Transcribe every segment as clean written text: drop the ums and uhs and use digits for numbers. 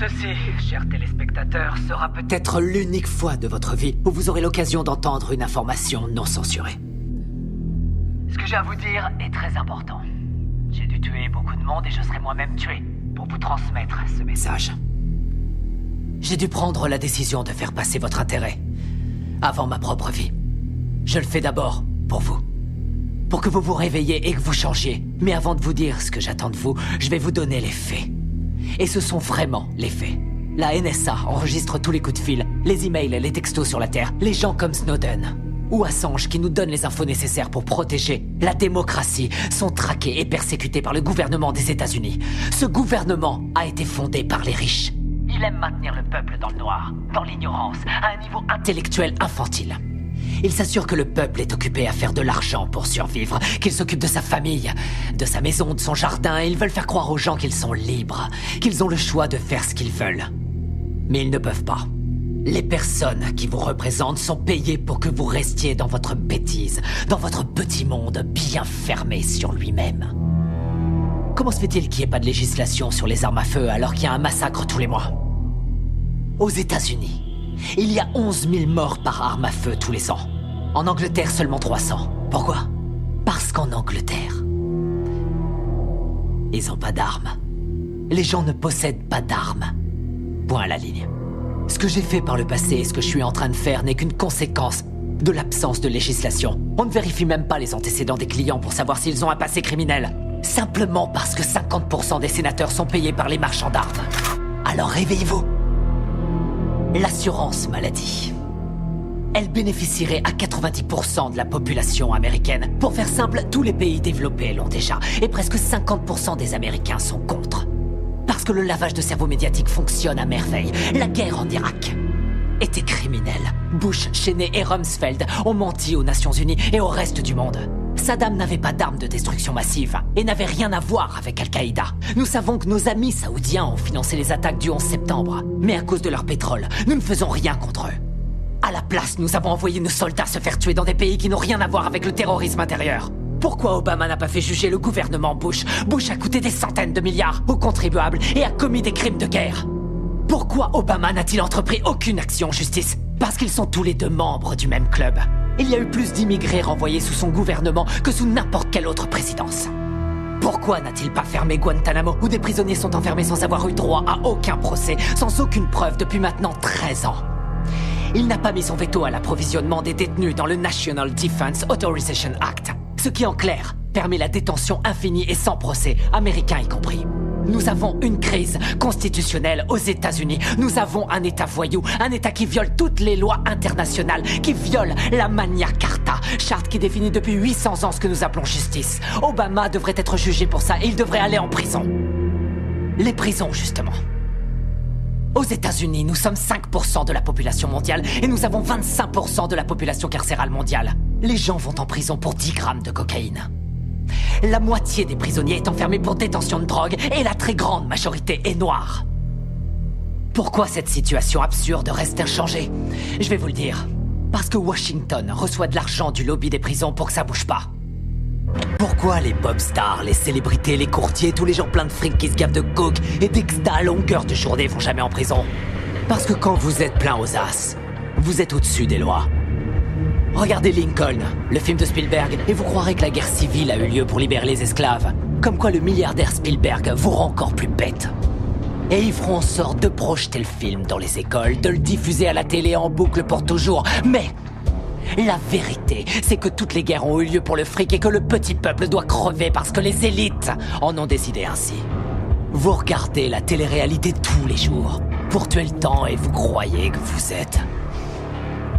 Ceci, chers téléspectateurs, sera peut-être l'unique fois de votre vie où vous aurez l'occasion d'entendre une information non censurée. Ce que j'ai à vous dire est très important. J'ai dû tuer beaucoup de monde et je serai moi-même tué pour vous transmettre ce message. J'ai dû prendre la décision de faire passer votre intérêt avant ma propre vie. Je le fais d'abord pour vous. Pour que vous vous réveilliez et que vous changiez. Mais avant de vous dire ce que j'attends de vous, je vais vous donner les faits. Et ce sont vraiment les faits. La NSA enregistre tous les coups de fil, les emails, les textos sur la Terre, les gens comme Snowden ou Assange qui nous donnent les infos nécessaires pour protéger la démocratie sont traqués et persécutés par le gouvernement des États-Unis. Ce gouvernement a été fondé par les riches. Il aime maintenir le peuple dans le noir, dans l'ignorance, à un niveau intellectuel infantile. Il s'assure que le peuple est occupé à faire de l'argent pour survivre, qu'il s'occupe de sa famille, de sa maison, de son jardin, et ils veulent faire croire aux gens qu'ils sont libres, qu'ils ont le choix de faire ce qu'ils veulent. Mais ils ne peuvent pas. Les personnes qui vous représentent sont payées pour que vous restiez dans votre bêtise, dans votre petit monde bien fermé sur lui-même. Comment se fait-il qu'il n'y ait pas de législation sur les armes à feu alors qu'il y a un massacre tous les mois? Aux États-Unis, il y a 11 000 morts par arme à feu tous les ans. En Angleterre, seulement 300. Pourquoi? Parce qu'en Angleterre, ils n'ont pas d'armes. Les gens ne possèdent pas d'armes. Point à la ligne. Ce que j'ai fait par le passé et ce que je suis en train de faire n'est qu'une conséquence de l'absence de législation. On ne vérifie même pas les antécédents des clients pour savoir s'ils ont un passé criminel. Simplement parce que 50% des sénateurs sont payés par les marchands d'armes. Alors réveillez-vous. L'assurance maladie. Elle bénéficierait à 90% de la population américaine. Pour faire simple, tous les pays développés l'ont déjà. Et presque 50% des Américains sont contre. Parce que le lavage de cerveau médiatique fonctionne à merveille. La guerre en Irak était criminelle. Bush, Cheney et Rumsfeld ont menti aux Nations Unies et au reste du monde. Saddam n'avait pas d'armes de destruction massive et n'avait rien à voir avec Al-Qaïda. Nous savons que nos amis saoudiens ont financé les attaques du 11 septembre. Mais à cause de leur pétrole, nous ne faisons rien contre eux. À la place, nous avons envoyé nos soldats se faire tuer dans des pays qui n'ont rien à voir avec le terrorisme intérieur. Pourquoi Obama n'a pas fait juger le gouvernement Bush? Bush a coûté des centaines de milliards aux contribuables et a commis des crimes de guerre. Pourquoi Obama n'a-t-il entrepris aucune action en justice? Parce qu'ils sont tous les deux membres du même club. Il y a eu plus d'immigrés renvoyés sous son gouvernement que sous n'importe quelle autre présidence. Pourquoi n'a-t-il pas fermé Guantanamo, où des prisonniers sont enfermés sans avoir eu droit à aucun procès, sans aucune preuve depuis maintenant 13 ans? Il n'a pas mis son veto à l'approvisionnement des détenus dans le National Defense Authorization Act, ce qui en clair permet la détention infinie et sans procès, américains y compris. Nous avons une crise constitutionnelle aux États-Unis. Nous avons un État voyou, un État qui viole toutes les lois internationales, qui viole la Magna Carta, charte qui définit depuis 800 ans ce que nous appelons justice. Obama devrait être jugé pour ça et il devrait aller en prison. Les prisons, justement. Aux États-Unis, nous sommes 5% de la population mondiale et nous avons 25% de la population carcérale mondiale. Les gens vont en prison pour 10 grammes de cocaïne. La moitié des prisonniers est enfermée pour détention de drogue et la très grande majorité est noire. Pourquoi cette situation absurde reste inchangée? Je vais vous le dire. Parce que Washington reçoit de l'argent du lobby des prisons pour que ça bouge pas. Pourquoi les pop stars, les célébrités, les courtiers, tous les gens pleins de fric qui se gavent de coke et d'exta à longueur de journée vont jamais en prison? Parce que quand vous êtes plein aux as, vous êtes au-dessus des lois. Regardez Lincoln, le film de Spielberg, et vous croirez que la guerre civile a eu lieu pour libérer les esclaves. Comme quoi le milliardaire Spielberg vous rend encore plus bête. Et ils feront en sorte de projeter le film dans les écoles, de le diffuser à la télé en boucle pour toujours. Mais la vérité, c'est que toutes les guerres ont eu lieu pour le fric et que le petit peuple doit crever parce que les élites en ont décidé ainsi. Vous regardez la télé-réalité tous les jours pour tuer le temps et vous croyez que vous êtes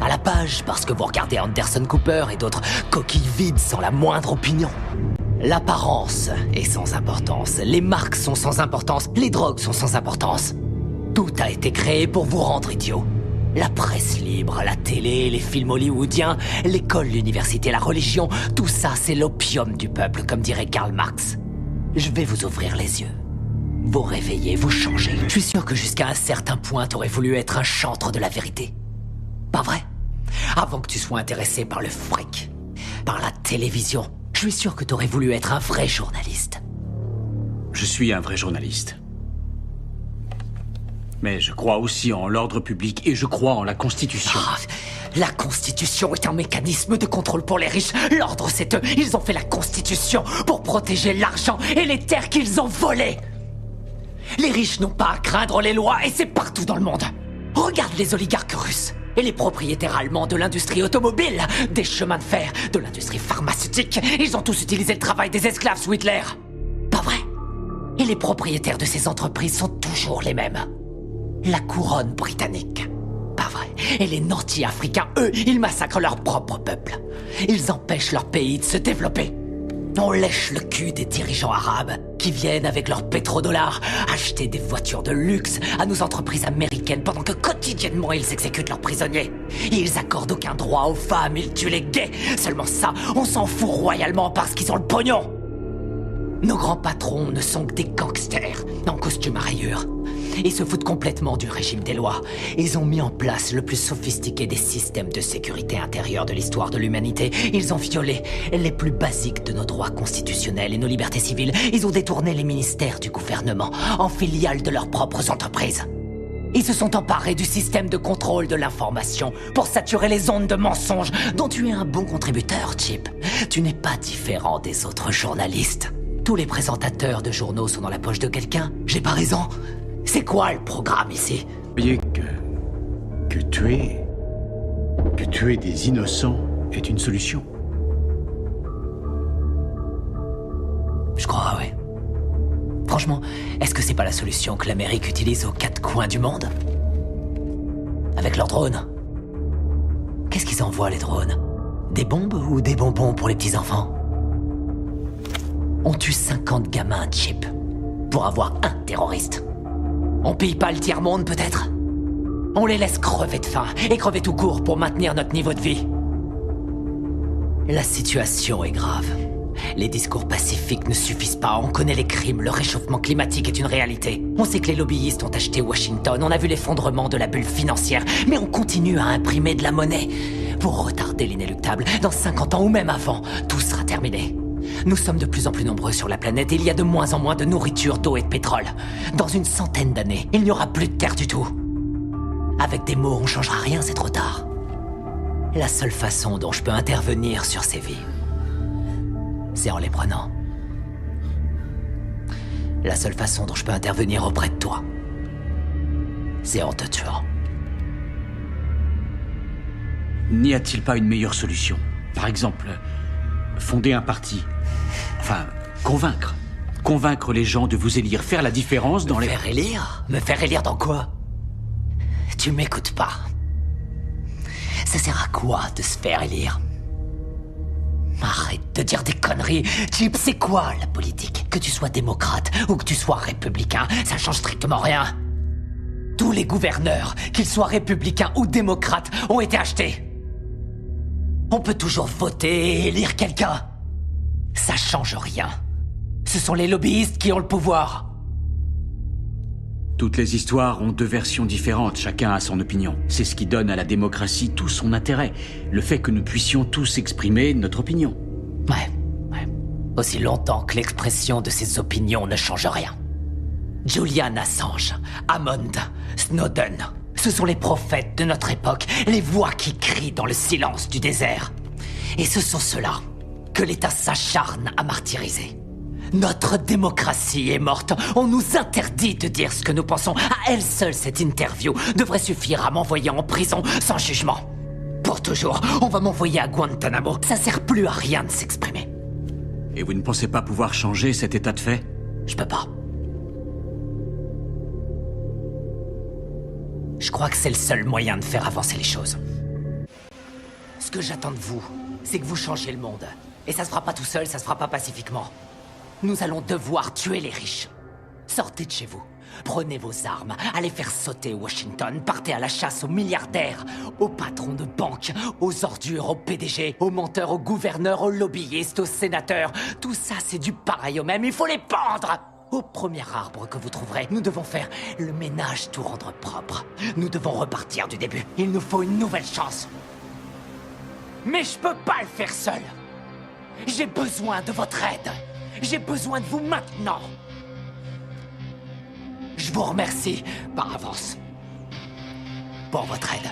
à la page parce que vous regardez Anderson Cooper et d'autres coquilles vides sans la moindre opinion. L'apparence est sans importance, les marques sont sans importance, les drogues sont sans importance. Tout a été créé pour vous rendre idiot. La presse libre, la télé, les films hollywoodiens, l'école, l'université, la religion, tout ça c'est l'opium du peuple, comme dirait Karl Marx. Je vais vous ouvrir les yeux. Vous réveiller, vous changer. Je suis sûr que jusqu'à un certain point t'aurais voulu être un chantre de la vérité. Pas vrai? Avant que tu sois intéressé par le fric, par la télévision, je suis sûr que t'aurais voulu être un vrai journaliste. Je suis un vrai journaliste. Mais je crois aussi en l'ordre public et je crois en la Constitution. Ah, la Constitution est un mécanisme de contrôle pour les riches. L'ordre, c'est eux. Ils ont fait la Constitution pour protéger l'argent et les terres qu'ils ont volées. Les riches n'ont pas à craindre les lois et c'est partout dans le monde. Regarde les oligarques russes et les propriétaires allemands de l'industrie automobile, des chemins de fer, de l'industrie pharmaceutique. Ils ont tous utilisé le travail des esclaves sous Hitler. Pas vrai? Et les propriétaires de ces entreprises sont toujours les mêmes. La couronne britannique. Pas vrai. Et les nantis africains, eux, ils massacrent leur propre peuple. Ils empêchent leur pays de se développer. On lèche le cul des dirigeants arabes qui viennent avec leurs pétrodollars acheter des voitures de luxe à nos entreprises américaines pendant que quotidiennement ils exécutent leurs prisonniers. Ils accordent aucun droit aux femmes, ils tuent les gays. Seulement ça, on s'en fout royalement parce qu'ils ont le pognon. Nos grands patrons ne sont que des gangsters en costume à rayures. Ils se foutent complètement du régime des lois. Ils ont mis en place le plus sophistiqué des systèmes de sécurité intérieure de l'histoire de l'humanité. Ils ont violé les plus basiques de nos droits constitutionnels et nos libertés civiles. Ils ont détourné les ministères du gouvernement en filiales de leurs propres entreprises. Ils se sont emparés du système de contrôle de l'information pour saturer les ondes de mensonges dont tu es un bon contributeur, Chip. Tu n'es pas différent des autres journalistes. Tous les présentateurs de journaux sont dans la poche de quelqu'un. J'ai pas raison? C'est quoi le programme ici? Vous voyez que tuer des innocents est une solution. Je crois, oui. Franchement, est-ce que c'est pas la solution que l'Amérique utilise aux quatre coins du monde? Avec leurs drones. Qu'est-ce qu'ils envoient, les drones? Des bombes ou des bonbons pour les petits-enfants? On tue 50 gamins, Chip, pour avoir un terroriste. On paye pas le tiers-monde, peut-être? On les laisse crever de faim, et crever tout court pour maintenir notre niveau de vie. La situation est grave. Les discours pacifiques ne suffisent pas, on connaît les crimes, le réchauffement climatique est une réalité. On sait que les lobbyistes ont acheté Washington, on a vu l'effondrement de la bulle financière, mais on continue à imprimer de la monnaie. Pour retarder l'inéluctable, dans 50 ans ou même avant, tout sera terminé. Nous sommes de plus en plus nombreux sur la planète et il y a de moins en moins de nourriture, d'eau et de pétrole. Dans une centaine d'années, il n'y aura plus de terre du tout. Avec des mots, on changera rien, c'est trop tard. La seule façon dont je peux intervenir sur ces vies, c'est en les prenant. La seule façon dont je peux intervenir auprès de toi, c'est en te tuant. N'y a-t-il pas une meilleure solution? Par exemple, fonder un parti. Enfin, convaincre. Convaincre les gens de vous élire, faire la différence dans les... Me faire élire? Me faire élire dans quoi? Tu m'écoutes pas. Ça sert à quoi de se faire élire? Arrête de dire des conneries. Chip, c'est quoi la politique? Que tu sois démocrate ou que tu sois républicain, ça change strictement rien. Tous les gouverneurs, qu'ils soient républicains ou démocrates, ont été achetés. On peut toujours voter et élire quelqu'un. Ça change rien. Ce sont les lobbyistes qui ont le pouvoir. Toutes les histoires ont deux versions différentes, chacun a son opinion. C'est ce qui donne à la démocratie tout son intérêt. Le fait que nous puissions tous exprimer notre opinion. Ouais. Aussi longtemps que l'expression de ces opinions ne change rien. Julian Assange, Hammond, Snowden, ce sont les prophètes de notre époque, les voix qui crient dans le silence du désert. Et ce sont ceux-là que l'État s'acharne à martyriser. Notre démocratie est morte. On nous interdit de dire ce que nous pensons. À elle seule, cette interview devrait suffire à m'envoyer en prison sans jugement. Pour toujours, on va m'envoyer à Guantanamo. Ça sert plus à rien de s'exprimer. Et vous ne pensez pas pouvoir changer cet état de fait? Je peux pas. Je crois que c'est le seul moyen de faire avancer les choses. Ce que j'attends de vous, c'est que vous changiez le monde. Et ça se fera pas tout seul, ça se fera pas pacifiquement. Nous allons devoir tuer les riches. Sortez de chez vous. Prenez vos armes, allez faire sauter Washington, partez à la chasse aux milliardaires, aux patrons de banques, aux ordures, aux PDG, aux menteurs, aux gouverneurs, aux lobbyistes, aux sénateurs. Tout ça, c'est du pareil au même, il faut les pendre! Au premier arbre que vous trouverez, nous devons faire le ménage, tout rendre propre. Nous devons repartir du début. Il nous faut une nouvelle chance. Mais je peux pas le faire seul. J'ai besoin de votre aide. J'ai besoin de vous maintenant. Je vous remercie par avance pour votre aide.